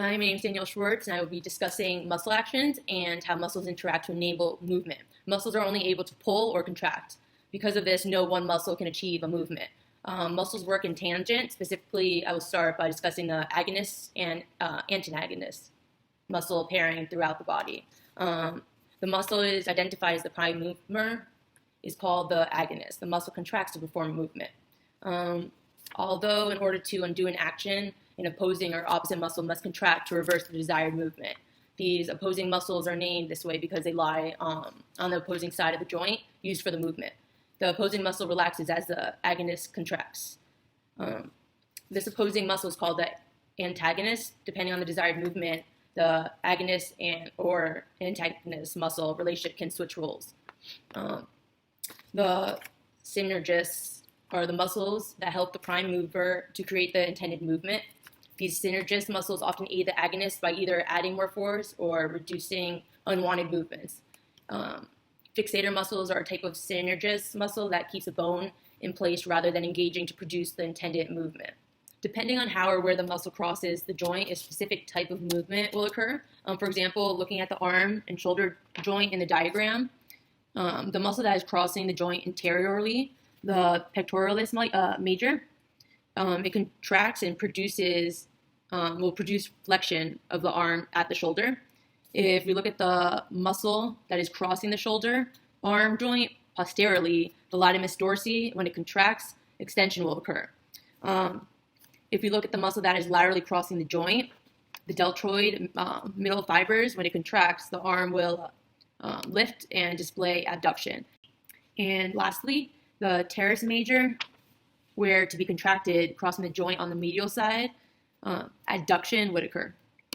Hi, my name is Danielle Schwartz, and I will be discussing muscle actions and how muscles interact to enable movement. Muscles are only able to pull or contract. Because of this, no one muscle can achieve a movement. Muscles work in tangent. Specifically, I will start by discussing the agonist and antagonist muscle pairing throughout the body. The muscle is identified as the prime mover, is called the agonist. The muscle contracts to perform a movement. Although in order to undo an action, an opposing or opposite muscle must contract to reverse the desired movement. These opposing muscles are named this way because they lie on the opposing side of the joint used for the movement. The opposing muscle relaxes as the agonist contracts. This opposing muscle is called the antagonist. Depending on the desired movement, the agonist and or antagonist muscle relationship can switch roles. The synergists are the muscles that help the prime mover to create the intended movement. These synergist muscles often aid the agonist by either adding more force or reducing unwanted movements. Fixator muscles are a type of synergist muscle that keeps a bone in place rather than engaging to produce the intended movement. Depending on how or where the muscle crosses the joint, a specific type of movement will occur. For example, looking at the arm and shoulder joint in the diagram, the muscle that is crossing the joint anteriorly, the pectoralis major, it contracts and will produce flexion of the arm at the shoulder. If we look at the muscle that is crossing the shoulder arm joint posteriorly, the latissimus dorsi, when it contracts, extension will occur. If we look at the muscle that is laterally crossing the joint, the deltoid middle fibers, when it contracts, the arm will lift and display abduction. And lastly, the teres major, where to be contracted, crossing the joint on the medial side, adduction would occur.